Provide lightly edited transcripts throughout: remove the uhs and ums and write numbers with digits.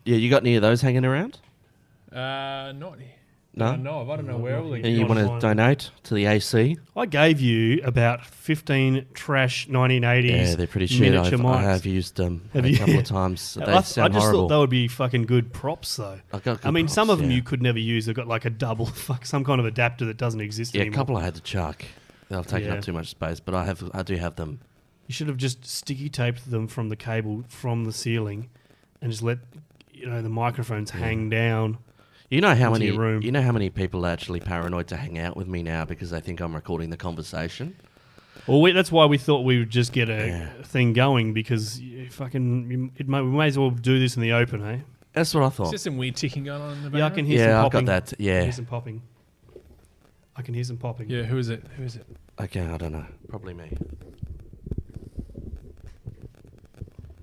Yeah, you got any of those hanging around? Not. No? I don't know where all they And you want to donate to the AC? I gave you about 15 trash 1980s Yeah, they're pretty shit. miniature I mics. have used them Have a you? couple of times. They I sound just horrible. thought they would be fucking good props, though. I mean, some of them you could never use. They've got like a double, some kind of adapter that doesn't exist anymore. A couple I had to chuck. They've taken up too much space, but I do have them. You should have just sticky taped them from the cable from the ceiling, and just let the microphones hang down. You know how many? Your room. You know how many people are actually paranoid to hang out with me now because they think I'm recording the conversation. Well, that's why we thought we would just get a thing going because we may as well do this in the open, eh? That's what I thought. Is there some weird ticking going on in the background? Yeah, I can hear some popping. I got that. Yeah, I can hear some popping. I can hear some popping. Yeah, who is it? Okay, I don't know. Probably me.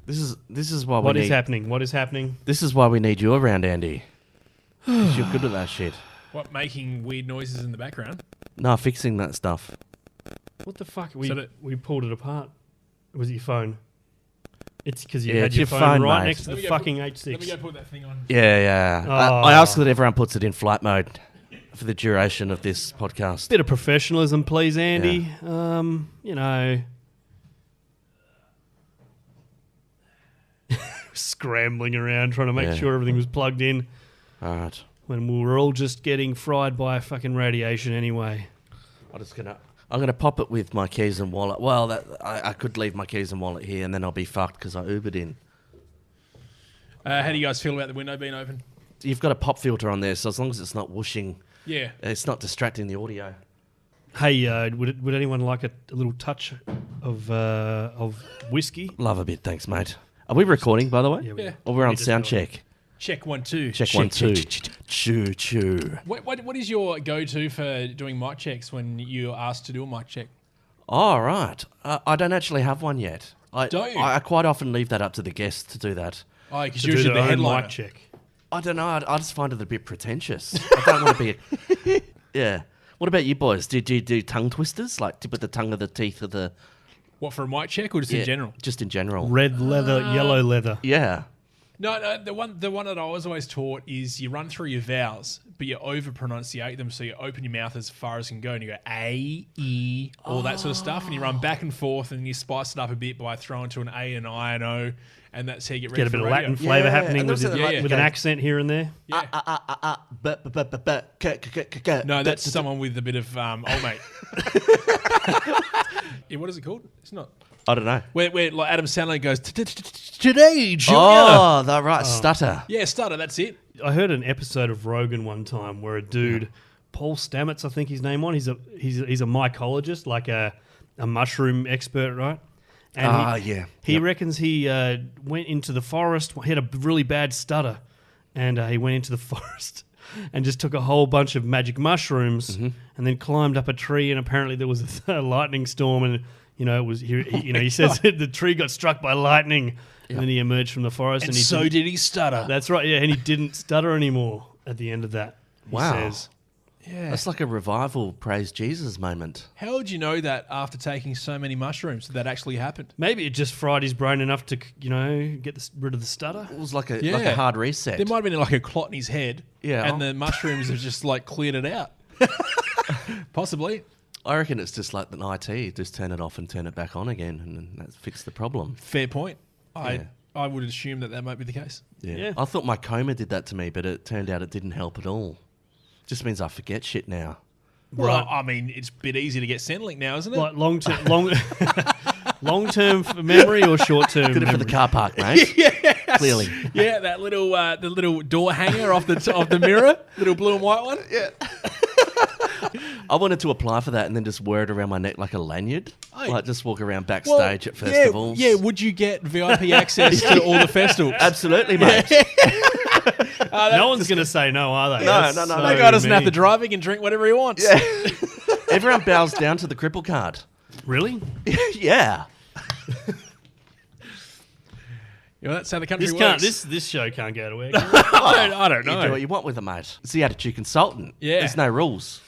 This is why What is happening? What is happening? This is why we need you around, Andy. 'Cause you're good at that shit. What, making weird noises in the background? No, fixing that stuff. What the fuck? We pulled it apart. Was it your phone? It's because you Yeah, had it's your your phone phone, right mate. next to the fucking H6. Let me go put that thing on. Yeah. Oh. I ask that everyone puts it in flight mode for the duration of this podcast. Bit of professionalism, please, Andy. Scrambling around trying to make sure everything was plugged in. All right. When we were all just getting fried by fucking radiation anyway. I'm gonna pop it with my keys and wallet. Well, I could leave my keys and wallet here, and then I'll be fucked because I Ubered in. How do you guys feel about the window being open? You've got a pop filter on there, so as long as it's not whooshing, Yeah. it's not distracting the audio. Hey, would anyone like a little touch of whiskey? Love a bit, thanks, mate. Are we recording, by the way? Yeah. Or we're on sound check? Check 1 2. Check 1 2. Choo. What is your go-to for doing mic checks when you're asked to do a mic check? Oh, right. I don't actually have one yet. Don't you? I quite often leave that up to the guests to do that. Oh, because To you're do usually their the own headliner. mic check. I don't know. I just find it a bit pretentious. I don't want to be Yeah. What about you boys? Do you do tongue twisters? Like tip of the tongue of the teeth of the... What, for a mic check or just in general? Just in general. Red leather, yellow leather. Yeah. No, the one that I was always taught is you run through your vowels, but you over-pronunciate them, so you open your mouth as far as you can go, and you go A, E, all that sort of stuff, and you run back and forth, and you spice it up a bit by throwing to an A, an I, an O, and that's how you get ready Get a for bit of radio. Latin flavour happening with an accent here and there. Yeah. No, that's someone with a bit of old mate. Yeah, what is it called? It's not. I don't know. Where like Adam Sandler goes, today, Junior. Oh, that right. Stutter. Yeah, stutter, that's it. I heard an episode of Rogan one time where a dude, Paul Stamets, I think his name on, he's a mycologist, like a mushroom expert, right? And he reckons he went into the forest, he had a really bad stutter, and he went into the forest and just took a whole bunch of magic mushrooms and then climbed up a tree, and apparently there was a lightning storm, and it was he says the tree got struck by lightning, and then he emerged from the forest, and did he stutter. That's right, yeah, and he didn't stutter anymore at the end of that. He Wow. says. Yeah. That's like a revival praise Jesus moment. How would you know that after taking so many mushrooms that actually happened? Maybe it just fried his brain enough to, get rid of the stutter. It was like a hard reset. There might have been like a clot in his head, and the mushrooms have just like cleared it out. Possibly. I reckon it's just like an IT, just turn it off and turn it back on again, and then that fixed the problem. Fair point. I would assume that might be the case. Yeah. I thought my coma did that to me, but it turned out it didn't help at all. Just means I forget shit now. Well, I mean, it's a bit easy to get Centrelink now, isn't it? Like long-term memory or short-term Good memory? for the car park, mate. Clearly. Yeah, that little the little door hanger off the mirror, little blue and white one. Yeah. I wanted to apply for that and then just wear it around my neck like a lanyard. Like just walk around backstage at festivals. Yeah, would you get VIP access to all the festivals? Absolutely, mate. No one's going to say no, are they? No. That guy doesn't have to drive. He can drink whatever he wants. Yeah. Everyone bows down to the cripple card. Really? Yeah. That's how the country works. This show can't go to air. I don't know. You do what you want with it, mate. It's the attitude consultant. Yeah. There's no rules.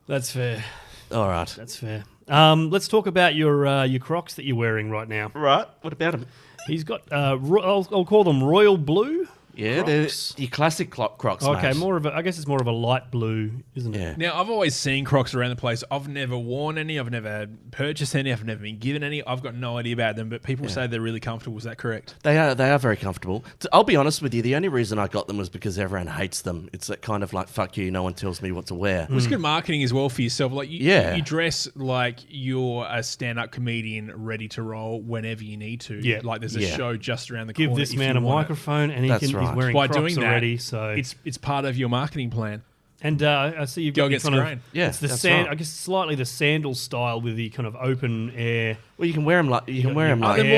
That's fair. All right. That's fair. Let's talk about your Crocs that you're wearing right now. Right. What about him? He's got, I'll call them royal blue Yeah, they're Crocs? your classic Crocs, Okay, mate. I guess it's more of a light blue, isn't it? Yeah. Now, I've always seen Crocs around the place. I've never worn any. I've never purchased any. I've never been given any. I've got no idea about them, but people say they're really comfortable. Is that correct? They are very comfortable. I'll be honest with you, the only reason I got them was because everyone hates them. It's that kind of like, fuck you, no one tells me what to wear. Well, it's good marketing as well for yourself. Like Yeah. you dress like you're a stand-up comedian ready to roll whenever you need to. Yeah. Like there's a Yeah. show just around the Give corner. this if man you a want it. microphone, and That's he's right. wearing By Crocs doing that, already. So it's part of your marketing plan. and I see you've Go got the against kind the of grain. Yeah, it's the that's sand. right. I guess slightly the sandal style with the kind of open air. Well, you can wear them like Are there more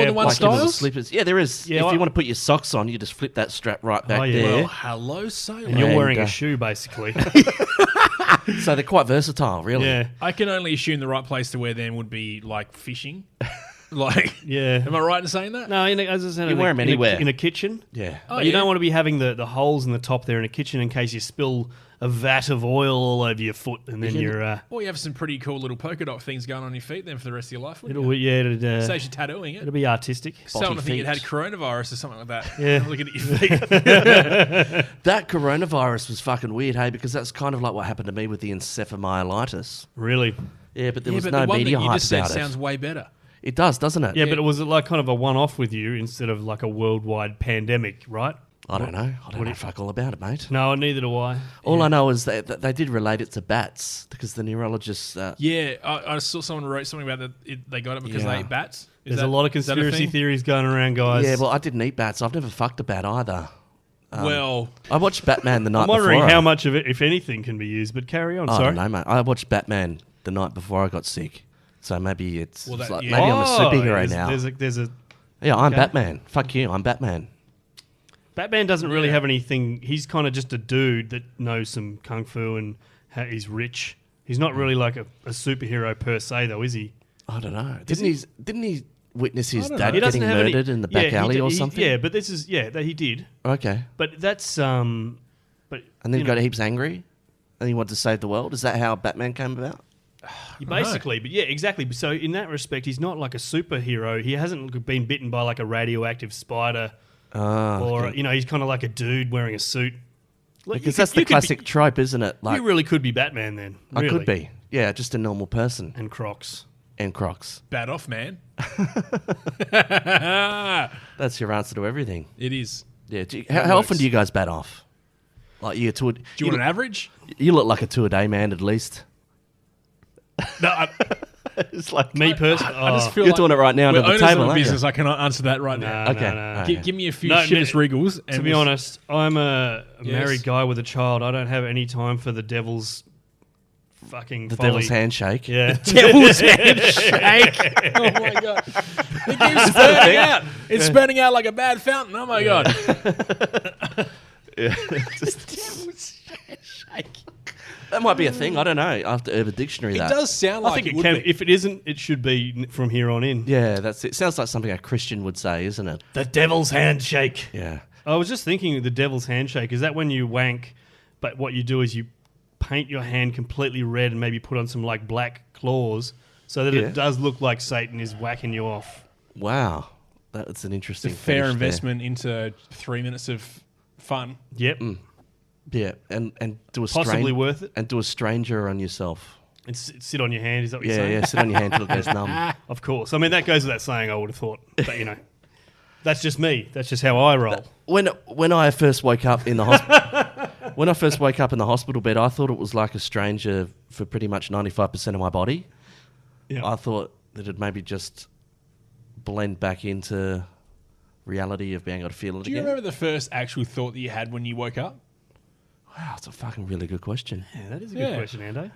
than one like your little styles? slippers. Yeah, there is. Yeah, if you want to put your socks on, you just flip that strap right back Oh, yeah. there. Well, hello, sailor. And you're And, wearing uh, a shoe, basically. So they're quite versatile, really. yeah, I can only assume the right place to wear them would be like fishing. Like, yeah. am I right in saying that? No, as I said, You wear 'em anywhere. in a kitchen. Yeah. Oh, But you yeah. don't want to be having the holes in the top there in a kitchen in case you spill a vat of oil all over your foot, and then you're Or you have some pretty cool little polka dot things going on your feet then for the rest of your life. Wouldn't it'll you? saves Saves you tattooing it. it'll be artistic. Someone to think it had feet. coronavirus or something like that. Yeah. Looking at your feet. That coronavirus was fucking weird, hey, because that's kind of like what happened to me with the encephalomyelitis. Really? Yeah, but there Yeah, was but no the one media that you hype just said about sounds it. way better. It does, doesn't it? Yeah, but it was like kind of a one-off with you instead of like a worldwide pandemic, right? I don't know. I don't know fuck all about it, mate. No, neither do I. All I know is that they did relate it to bats because the neurologists. Yeah, I saw someone wrote something about that. They got it because Yeah. they ate bats. There's a lot of is that a conspiracy thing? theories going around, guys. Yeah, well, I didn't eat bats. I've never fucked a bat either. Well, I watched Batman the night I'm wondering before. how much of it, if anything, can be used. But carry on. I Sorry. don't know, mate. I watched Batman the night before I got sick. So maybe it's, Well, it's that- like, yeah. maybe I'm a superhero there's, now. There's a Yeah, I'm okay. Batman. Fuck you, I'm Batman. Batman doesn't really Yeah. have anything. He's kind of just a dude that knows some kung fu and he's rich. He's not really like a superhero per se, though, is he? I don't know. Didn't he witness his don't dad know. getting murdered in the back alley or something? Yeah, but this is that he did. Okay. But that's but And then you got know, heaps angry, and he wanted to save the world. Is that how Batman came about? basically. But yeah, exactly. So in that respect, he's not like a superhero. He hasn't been bitten by like a radioactive spider, or okay. he's kind of like a dude wearing a suit. Like, Because that's the classic trope, isn't it? Like You really could be Batman then. I really. could be, yeah, just a normal person And Crocs. and Crocs. bat off, man. That's your answer to everything. It is. Yeah. How often works. do you guys bat off? Like you Do you want an average? You look like a 2-a-day man at least. No, It's like me personally. I just feel You're like doing it right now we're under the owners table, of a aren't you? business. I cannot answer that right now. Okay. No. Give me a few No, Chivas Regals. To And be we'll- honest, I'm a Yes. married guy with a child. I don't have any time for the devil's fucking The folly. devil's handshake. Yeah. Devil's handshake. Oh my god! It keeps spurting out. It's spurting out like a bad fountain. Oh my god! That might be a thing. I don't know. I have to Urban Dictionary It that. does sound I like think it it can. would be. If it isn't, it should be from here on in. Yeah, that's it. Sounds like something a Christian would say, isn't it? The devil's handshake. Yeah. I was just thinking, the devil's handshake. Is that when you wank, but what you do is you paint your hand completely red and maybe put on some like black claws so that Yeah. it does look like Satan is whacking you off. Wow. That's an It's a interesting fair fetish there. investment into 3 minutes of fun. Yep. Yeah, and do a Possibly worth it. and do a stranger on yourself. And sit on your hand. Is that what you're Yeah, saying? yeah. Sit on your hand till it goes numb. Of course. I mean, that goes without saying, I would have thought. But, that's just me. That's just how I roll. When I first woke up in the hospital bed, I thought it was like a stranger for pretty much 95% of my body. Yeah. I thought that it'd maybe just blend back into reality of being able to feel it Do you again. remember the first actual thought that you had when you woke up? Wow, it's a fucking really good question. Yeah, that is a Yeah. good question, Ando.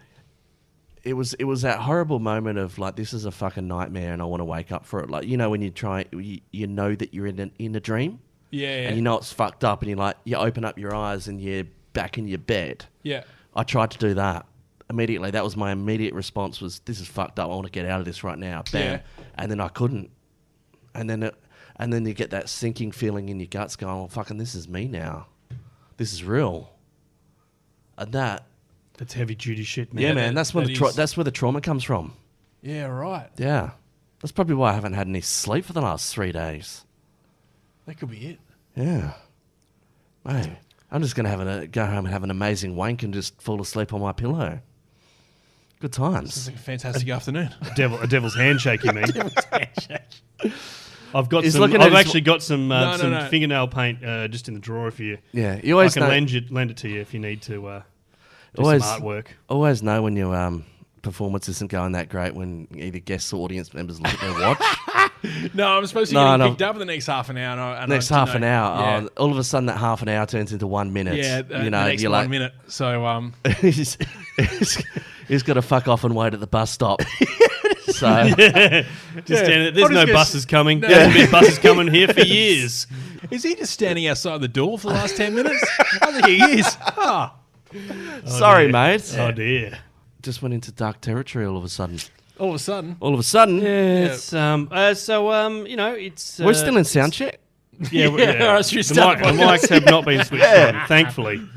It was that horrible moment of like, this is a fucking nightmare and I want to wake up for it. Like, when you try, you know that you're in a dream Yeah. and you know it's fucked up and you open up your eyes and you're back in your bed. Yeah. I tried to do that immediately. That was my immediate response was, this is fucked up. I want to get out of this right now. Bam. Yeah. And then I couldn't. And then you get that sinking feeling in your guts going, well, fucking, this is me now. This is real. And That's heavy duty shit, man. yeah, man, that's where that is- that's where the trauma comes from. Yeah, right. Yeah. That's probably why I haven't had any sleep for the last 3 days. That could be it. Yeah. Hey, I'm just going to go home and have an amazing wank and just fall asleep on my pillow. Good This times. is like a fantastic afternoon. A devil's handshake, you mean? I've got He's some. looking at I've his- actually got some No. fingernail paint just in the drawer for you. Yeah, you I always can know, lend it to you if you need to do Always- some artwork. always know when your performance isn't going that great when either guests or audience members look at their watch. No, I'm supposed to No, get no. picked up in the next half an hour. And Next I, half an hour, Yeah, all of a sudden that half an hour turns into 1 minute. yeah you know, the next you're 1 like, minute. So, he's got to fuck off and wait at the bus stop. So Just standing there. There's I'll just no go buses coming. No. There hasn't been buses coming here for years. is he just standing outside the door for the last 10 minutes? I think he is. Oh. sorry, dear. mate. Oh dear. Just went into dark territory all of a sudden. All of a sudden. All of a sudden, It's you know, it's we're still in sound check. Yeah, All right, should we the, start the mics have not been switched on, thankfully.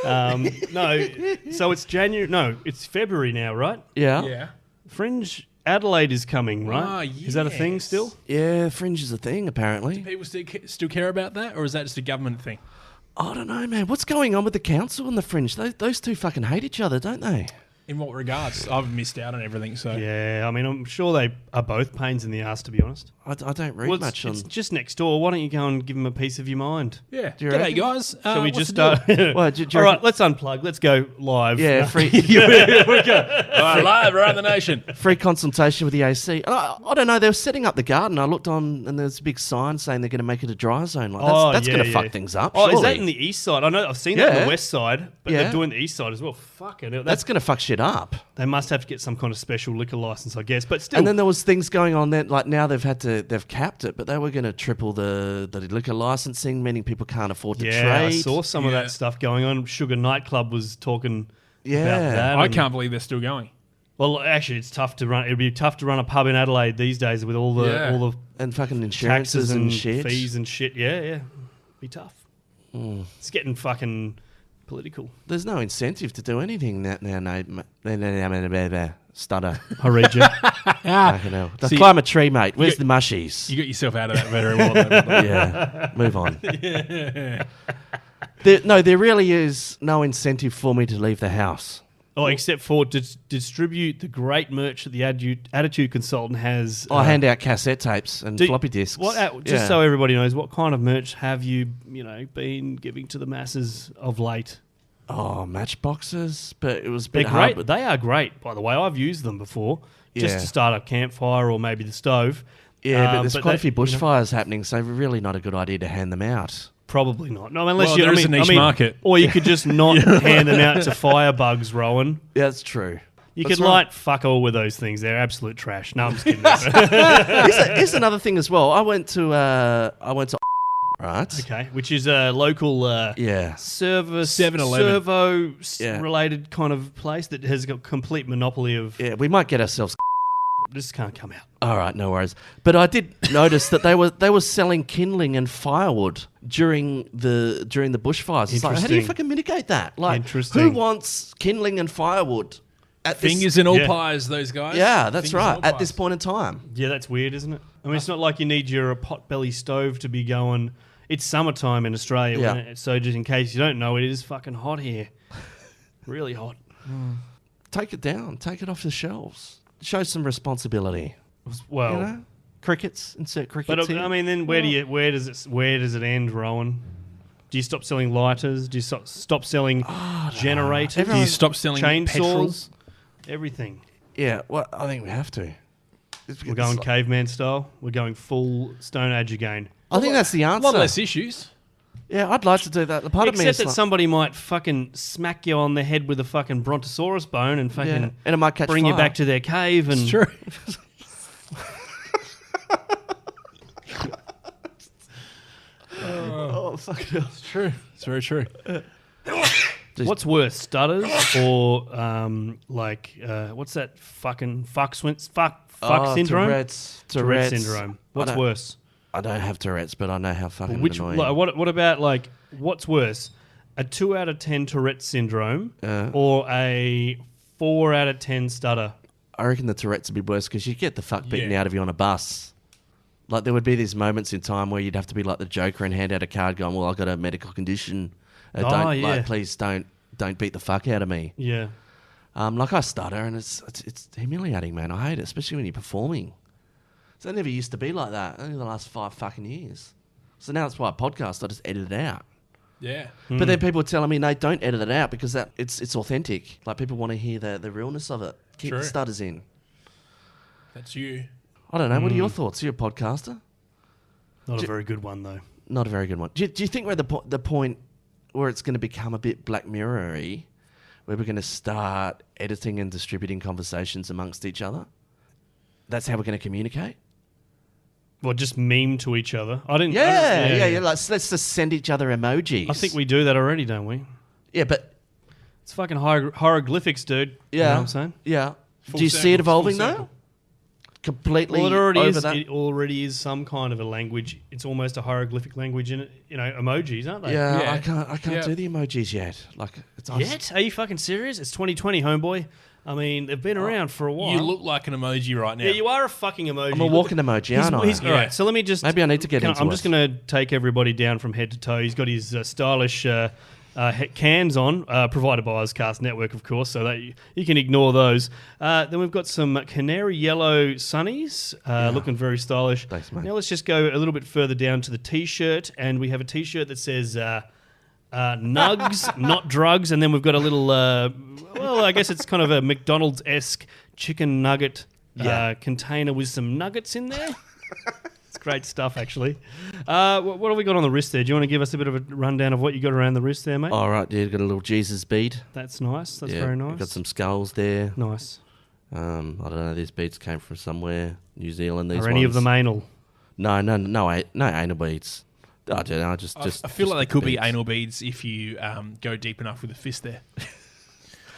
No, so it's January. No, it's February now, right? Yeah. Yeah. Fringe Adelaide is coming, right? Ah, Is that a thing yes. still? Yeah, Fringe is a thing, apparently. People still care about that, or is that just a government thing? I don't know, man. What's going on with the council and the Fringe? Those two fucking hate each other, don't they? In what regards? I've missed out on everything, so. Yeah, I mean, I'm sure they are both pains in the ass, to be honest. I don't read Well, much on... it's just next door. Why don't you go and give them a piece of your mind? Yeah. Do you G'day, reckon? guys. Shall we what's just the deal? start? Well, do you All right, reckon- let's unplug. Let's go live. Yeah, free All right, live around the nation. free consultation with the AC. I don't know. They were setting up the garden. I looked on, and there's a big sign saying they're going to make it a dry zone. Like, that's yeah, going to yeah. fuck things up. Oh, is that surely. in the east side? I know I've seen that on Yeah. the west side, but Yeah. they're doing the east side as well. Fucking hell. That's going to fuck shit up. They must have to get some kind of special liquor license, I guess. But still, And then there was things going on then, like now they've capped it, but they were going to triple the liquor licensing, meaning people can't afford to yeah, trade. I saw some of Yeah. that stuff going on. Sugar Nightclub was talking Yeah. about that. I and- can't believe they're still going. Well, actually, it's tough to run. It'd be tough to run a pub in Adelaide these days with all the Yeah. all the And fucking insurances taxes and shit. fees and shit. Yeah, be tough. It's getting fucking political. There's no incentive to do anything now. Stutter. I read you. Fucking hell. The See- climate tree, mate. Where's You- the mushies? You got yourself out of that very well. though. Yeah, move on. There really is no incentive for me to leave the house. Oh, except for distribute the great merch that the Attitude Consultant has. I hand out cassette tapes and floppy disks. Just so everybody knows, what kind of merch have you been giving to the masses of late? Oh, matchboxes, but it was a They're bit hard. great. They are great, by the way. I've used them before, just Yeah. to start a campfire or maybe the stove. Yeah, but there's quite a they- few bushfires happening, so really not a good idea to hand them out. Probably not. No, unless Well, you. there is a niche market. Or you could just not hand them out to firebugs, Rowan. Yeah, that's true. You That's could right. light fuck all with those things. They're absolute trash. No, I'm just kidding. Here's another thing as well. I went to right. Okay, which is a local Yeah. service 7-Eleven. servo Yeah. related kind of place that has got complete monopoly of. Yeah, we might get ourselves. This can't come out. All right, no worries. But I did notice that they were selling kindling and firewood during the bushfires. It's like, how do you Interesting. fucking mitigate that? Like, Interesting. who wants kindling and firewood at this? Fingers in all Yeah. pies, those guys. Yeah, that's Fingers in right. all At this pies. point in time. Yeah, that's weird, isn't it? I mean, it's not like you need your potbelly stove to be going. It's summertime in Australia, Yeah. so just in case you don't know, it is fucking hot here. Really hot. Take it down. Take it off the shelves. Show some responsibility. Well, You know? Crickets. Insert crickets but here. I mean, then where does it end, Rowan? Do you stop selling lighters? Do you stop selling generators? Do you stop selling chainsaws? Everything. Yeah, well, I think we have to. We're going caveman style. We're going full Stone Age again. I think that's the A answer. lot less issues. Yeah, I'd like to do that. The part of me Except is that like, somebody might fucking smack you on the head with a fucking brontosaurus bone and fucking yeah, and it might catch bring you fire. back to their cave. And It's true. Oh, fuck it. It's true. It's very true. what's worse, stutters or what's that fucking fuck syndrome? Tourette's syndrome. What's I don't- worse? I don't have Tourette's, but I know how fucking Which annoying. what about what's worse? A 2 out of 10 Tourette's syndrome or a 4 out of 10 stutter? I reckon the Tourette's would be worse because you get the fuck beaten Yeah. out of you on a bus. Like there would be these moments in time where you'd have to be like the Joker and hand out a card going, well, I've got a medical condition. Please don't beat the fuck out of me. Yeah. Like I stutter, and it's humiliating, man. I hate it, especially when you're performing. So it never used to be like that. Only the last 5 fucking years. So now it's why I podcast. I just edit it out. Yeah. But then people are telling me, no, don't edit it out because it's authentic. Like people want to hear the realness of it. Keep the stutters in. That's you. I don't know. What are your thoughts? You're a podcaster. Not a very good one though. Not a very good one. Do you think we're at the point where it's going to become a bit Black Mirror-y, where we're going to start editing and distributing conversations amongst each other? That's how we're going to communicate? Well, just meme to each other. Like, let's just send each other emojis. I think we do that already, don't we? Yeah, but... It's fucking hieroglyphics, dude. Yeah. You know what I'm saying? Yeah. Full do you see it circle, evolving, full though? circle. Completely Well, it already over is. that? It already is some kind of a language. It's almost a hieroglyphic language in it. Emojis, aren't they? Yeah, Yeah. I can't do the emojis yet. Like it's Yet? Are you fucking serious? It's 2020, homeboy. I mean, they've been around for a while. You look like an emoji right now. Yeah, you are a fucking emoji. I'm a walking emoji, aren't I? All right, so let me just... Maybe I need to get into I'm it. just going to take everybody down from head to toe. He's got his stylish cans on, provided by Auscast Network, of course, so that you can ignore those. Then we've got some canary yellow sunnies, looking very stylish. Thanks, mate. Now let's just go a little bit further down to the T-shirt, and we have a T-shirt that says... nugs, not drugs, and then we've got a little, well, I guess it's kind of a McDonald's-esque chicken nugget container with some nuggets in there. It's great stuff, actually. What have we got on the wrist there? Do you want to give us a bit of a rundown of what you got around the wrist there, mate? All right, yeah, got a little Jesus bead. That's nice. That's Yeah, very nice. Got some skulls there. Nice. I don't know. These beads came from somewhere, New Zealand. These Are any of them anal? No anal beads. I don't know. I feel like they could be anal beads if you go deep enough with a fist there.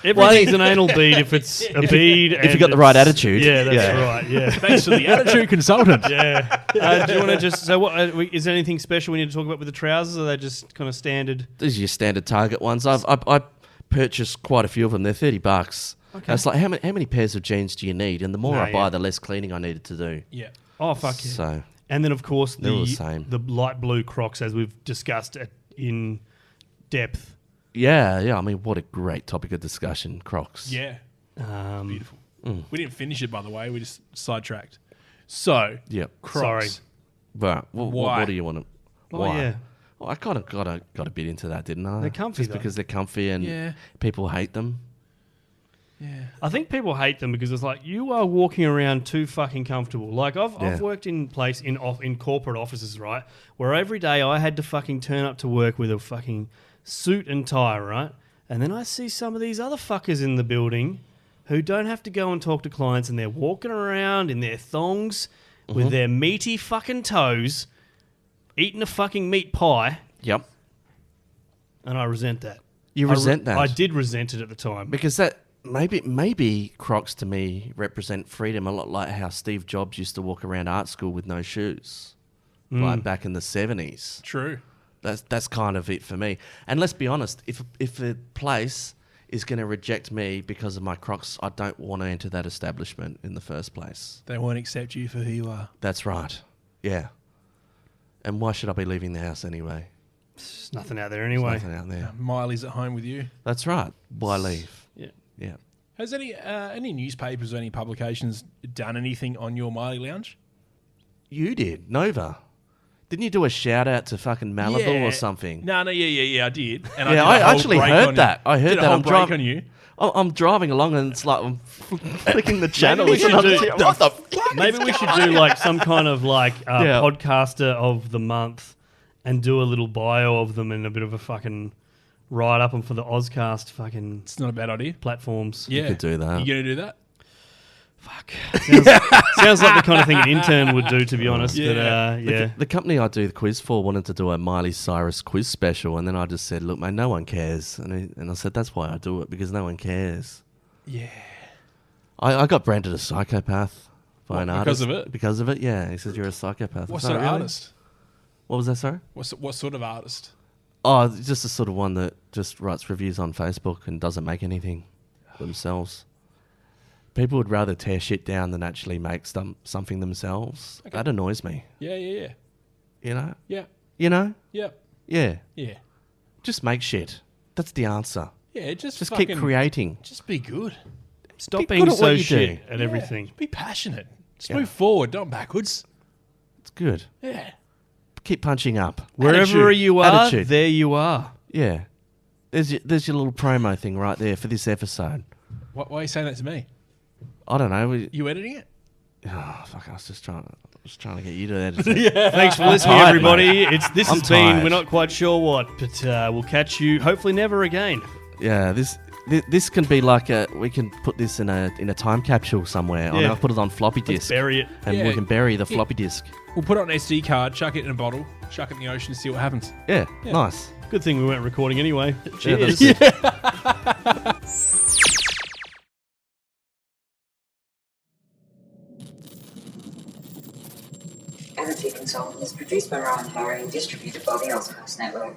Everything's an anal bead if it's a bead. If you've got the right attitude. Yeah, that's right. Yeah. Thanks to the attitude consultant. Yeah. Do you want to just... So what, is there anything special we need to talk about with the trousers, or are they just kind of standard? These are your standard Target ones. I purchased quite a few of them. They're $30. Okay. It's like, how many pairs of jeans do you need? And the more I buy, the less cleaning I needed to do. Yeah. Oh, fuck yeah. So... And then, of course, the light blue Crocs, as we've discussed in depth. Yeah. I mean, what a great topic of discussion, Crocs. Yeah. Beautiful. We didn't finish it, by the way. We just sidetracked. So, Crocs. Sorry. Right. Why? What do you want to... Why? Yeah. Well, I kind of got a bit into that, didn't I? They're comfy, Just because they're comfy and people hate them. Yeah. I think people hate them because it's like, you are walking around too fucking comfortable. Like, I've worked in corporate offices, right, where every day I had to fucking turn up to work with a fucking suit and tie, right? And then I see some of these other fuckers in the building who don't have to go and talk to clients, and they're walking around in their thongs with their meaty fucking toes, eating a fucking meat pie. Yep. And I resent that. You resent that? I did resent it at the time. Because that... Maybe Crocs to me represent freedom a lot like how Steve Jobs used to walk around art school with no shoes, like back in the 70s. True. That's kind of it for me. And let's be honest, if a place is going to reject me because of my Crocs, I don't want to enter that establishment in the first place. They won't accept you for who you are. That's right. Yeah. And why should I be leaving the house anyway? There's nothing out there anyway. There's nothing out there. Miley's at home with you. That's right. Why leave? Yeah. Has any newspapers or any publications done anything on your Miley lounge? You did. Nova. Didn't you do a shout out to fucking Malibu or something? No, I did. And I actually heard that. I heard that. I'm driving on you. I'm driving along and it's like I'm flicking the channel. Maybe we we should do like some kind of like podcaster of the month and do a little bio of them and a bit of a fucking write up them for the Auscast fucking... It's not a bad idea. Platforms. Yeah. You could do that. You going to do that? Fuck. Sounds like the kind of thing an intern would do, to be honest. Yeah. But The company I do the quiz for wanted to do a Miley Cyrus quiz special, and then I just said, look, mate, no one cares. And I said, that's why I do it, because no one cares. Yeah. I got branded a psychopath by an artist. Because of it? Because of it, yeah. He says, you're a psychopath. What sort of artist? What was that, sorry? What sort of artist? Oh, just the sort of one that just writes reviews on Facebook and doesn't make anything themselves. People would rather tear shit down than actually make something themselves. Okay. That annoys me. Yeah. You know? Yeah. You know? Yeah. Yeah. Yeah. Just make shit. That's the answer. Yeah, just Keep fucking- creating. Just be good. Stop Be being good at what so you shit do. at everything. Be passionate. Just Yeah. move forward, don't backwards. It's good. Yeah. Keep punching up. Wherever Attitude. you are, Attitude. there you are. Yeah. There's your little promo thing right there for this episode. Why are you saying that to me? I don't know. You editing it? Oh, fuck, I was just trying to get you to edit it. Thanks for listening, tired, everybody. mate. This I'm has been, tired. we're not quite sure what, but we'll catch you hopefully never again. Yeah, this can be like we can put this in a time capsule somewhere. Yeah. I'll put it on floppy Let's disk. bury it. And Yeah. we can bury the floppy disk. We'll put it on an SD card, chuck it in a bottle, chuck it in the ocean, see what happens. Yeah, nice. Good thing we weren't recording anyway. Yeah, Cheers. that's it. Energy Consultant is produced by Ryan Barry and distributed by the Auscast Network.